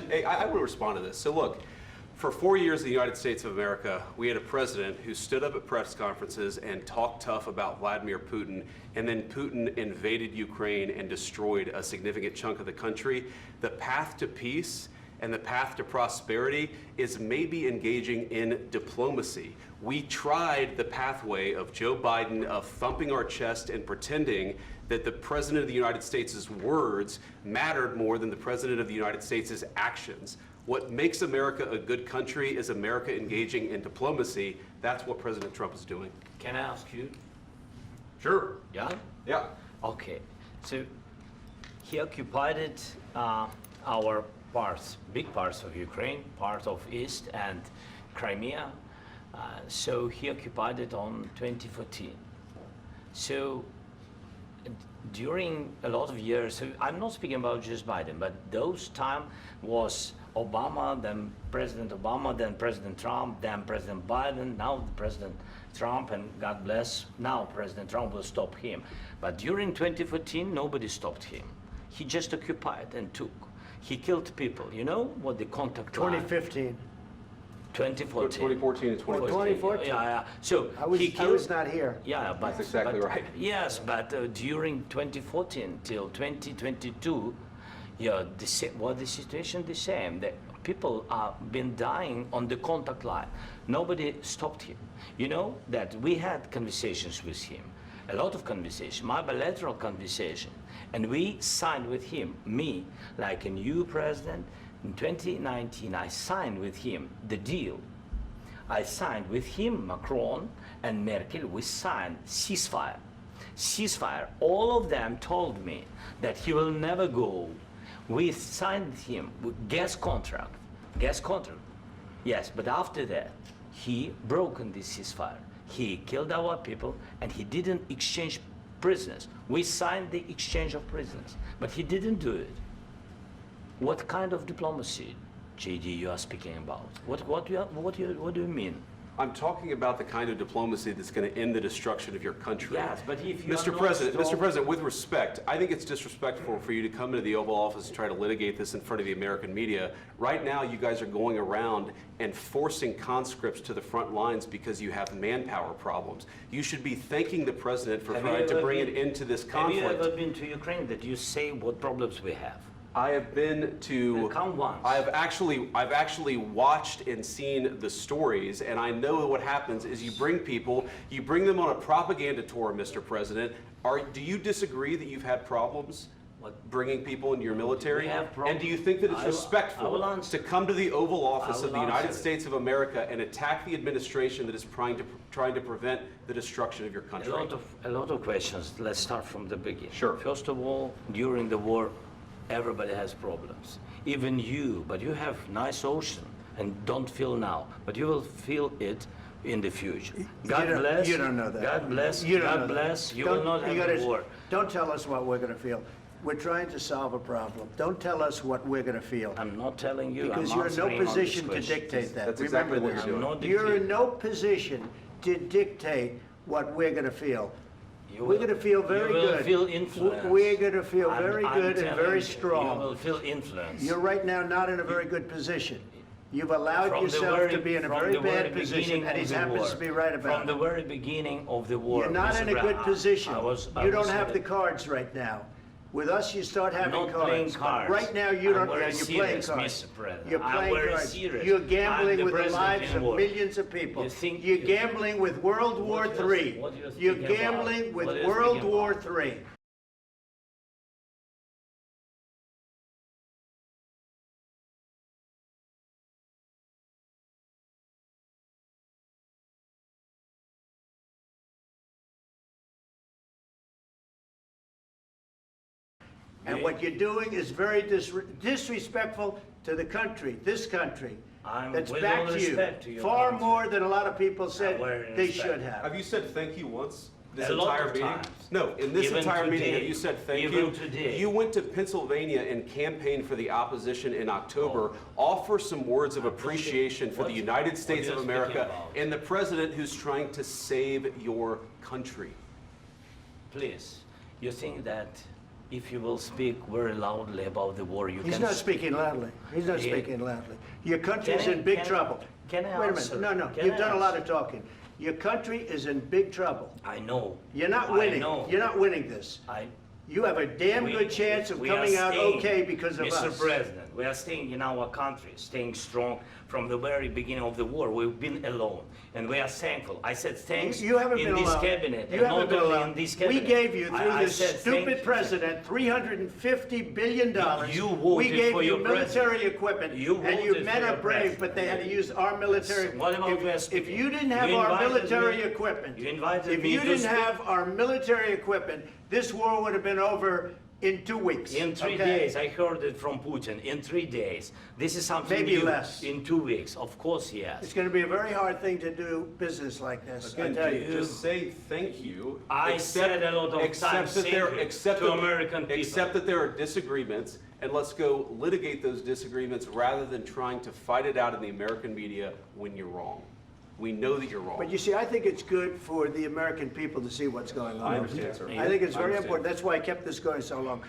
Hey, I want to respond to this. So look, for 4 years in the United States of America, we had a president who stood up at press conferences and talked tough about Vladimir Putin, and then Putin invaded Ukraine and destroyed a significant chunk of the country. The path to peace and the path to prosperity is maybe engaging in diplomacy. We tried the pathway of Joe Biden of thumping our chest and pretending that the President of the United States' words mattered more than the President of the United States' actions. What makes America a good country is America engaging in diplomacy. That's what President Trump is doing. Can I ask you? Sure. Yeah? Yeah. Okay. So he occupied our parts, big parts of Ukraine, part of East and Crimea. So he occupied it on 2014. So during a lot of years, so I'm not speaking about just Biden, but those time was Obama, then President Obama, then President Trump, then President Biden, now President Trump, and God bless, now President Trump will stop him. But during 2014, nobody stopped him. He just occupied and took. He killed people. You know what the contact line? 2015. 2014. 2014 and 2015. 2014. Yeah. So I was not here. Yeah, but that's exactly right. Yes, but during 2014 till 2022, yeah, the situation the same. The people are been dying on the contact line. Nobody stopped him. You know that we had conversations with him, a lot of conversation, my bilateral conversation, and we signed with him, me, like a new president. In 2019, I signed with him the deal. I signed with him, Macron and Merkel, we signed ceasefire. Ceasefire. All of them told me that he will never go. We signed him with gas contract. Gas contract. Yes, but after that, he broken this ceasefire. He killed our people and he didn't exchange prisoners. We signed the exchange of prisoners, but he didn't do it. What kind of diplomacy, JD, you are speaking about? What do you mean? I'm talking about the kind of diplomacy that's going to end the destruction of your country. Yes, but if you Mr. President, with respect, I think it's disrespectful for you to come into the Oval Office and try to litigate this in front of the American media. Right now, you guys are going around and forcing conscripts to the front lines because you have manpower problems. You should be thanking the President for trying to bring an end to this conflict. Have you ever been to Ukraine that you say what problems we have? I have been to. Come once. I've actually watched and seen the stories, and I know what happens is you bring people, you bring them on a propaganda tour, Mr. President. Do you disagree that you've had problems bringing people into your military? And do you think that it's respectful to come to the Oval Office of the United States of America and attack the administration that is trying to prevent the destruction of your country? A lot of questions. Let's start from the beginning. Sure. First of all, during the war, everybody has problems, even you, but you have nice ocean and don't feel now, but you will feel it in the future. God bless. You don't know that. God bless. You don't God bless. You will not have a war. Don't tell us what we're going to feel. We're trying to solve a problem. Don't tell us what we're going to feel. I'm not telling you. Because you're in no position to dictate that. That's exactly what Remember you're this. doing. You're in no position to dictate what we're going to feel. We're going to feel very good. You will feel influence. We're going to feel very good and very strong. You will feel influence. You're right now not in a very good position. You've allowed yourself to be in a very bad position, and he happens to be right about it. From the very beginning of the war. You're not in a good position. You don't have the the cards right now. With us, you start having not cards. playing cards. Right now, you don't. I'm You're playing serious, cards. Mr. President. You're I'm playing very cards. serious. You're I'm gambling the with the president lives in of war. millions of people. You think You're you- gambling with World War What you're- III. what you're You're speaking about. gambling with What you're World speaking War about. III. And what you're doing is very disrespectful to the country, this country. That's with back all to you. respect to your Far country. more than a lot of people said very they respect. should have. Have you said thank you once? This A lot entire of meeting? times. No, in this Even entire meeting, today. have you said thank Even you? today. You went to Pennsylvania and campaigned for the opposition in October. Offer some words of appreciation for the United States of you're America speaking about. and the president who's trying to save your country. Please, you think that if you will speak very loudly about the war, you He's can... not speaking loudly. He's not Yeah. speaking loudly. Your country is Can I- in big can I- trouble. can I Wait a answer? minute. No, Can you've I done a lot answer? of talking. Your country is in big trouble. I know. You're not I winning. know. You're not winning this. You have a damn good chance of we are coming out staying, okay because of Mr. us. President, we are staying in our country, staying strong from the very beginning of the war. We've been alone, and we are thankful. I said thanks You haven't in been this alone. cabinet, You and haven't not been only alone. in this We cabinet. gave you, through I this said thank stupid you. president, $350 billion. You voted We gave for you your military president. equipment, You and your voted men for are your brave, president. but they had to use our military. What about we are If speaking? you didn't have You our invited military me- equipment, you invited if me you to didn't speak. have our military equipment, this war would have been over in 2 weeks. In 3 okay? days, I heard it from Putin. In 3 days, this is something Maybe new. less. In 2 weeks, of course, yes. It's going to be a very hard thing to do business like this, I Again, tell you. just say thank you. I said a lot of accept times that thank there- you accept to that- American people. Accept that there are disagreements, and let's go litigate those disagreements rather than trying to fight it out in the American media when you're wrong. We know that you're wrong. But you see, I think it's good for the American people to see what's going on. I understand, sir. I think it's I very understand. important. That's why I kept this going so long.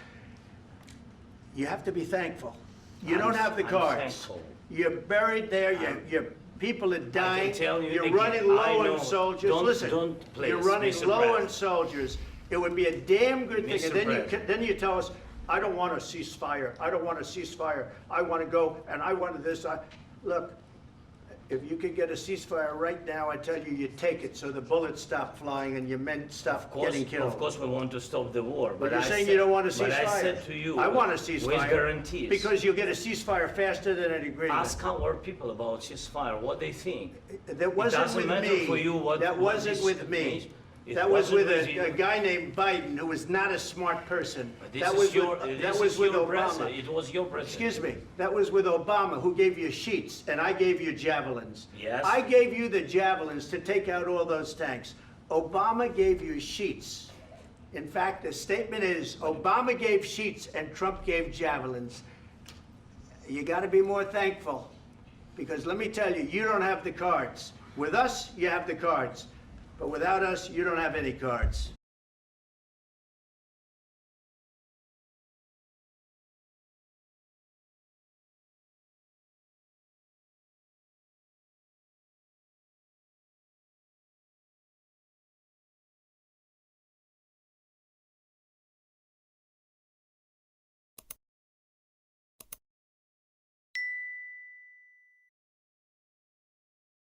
You have to be thankful. You I'm- don't have the I'm cards. thankful. You're buried there. Your people are dying. tell you You're again, running I low know. on soldiers. Don't- Listen, don't please, you're running Mr. low on President. soldiers. It would be a damn good thing. Mr. And then President. then you tell us, I don't want a ceasefire. I don't want a ceasefire. I want to go and I want this. Look, if you could get a ceasefire right now, I tell you, you take it so the bullets stop flying and your men stop getting killed. Of course, we want to stop the war. But you're I saying said- you don't want a ceasefire. But I said to you, I want a ceasefire. with guarantees. Because you'll get a ceasefire faster than an agreement. Ask our people about ceasefire, what they think. That wasn't doesn't with matter me. for you what- That what wasn't this with me. means. It That was with wasn't with you. a guy named Biden, who was not a smart person. But this That is was your, with, this that is was with your Obama. president. It was your president. Excuse me, that was with Obama, who gave you sheets, and I gave you javelins. Yes. I gave you the javelins to take out all those tanks. Obama gave you sheets. In fact, the statement is, Obama gave sheets and Trump gave javelins. You gotta be more thankful, because let me tell you, you don't have the cards. With us, you have the cards, but without us, you don't have any cards.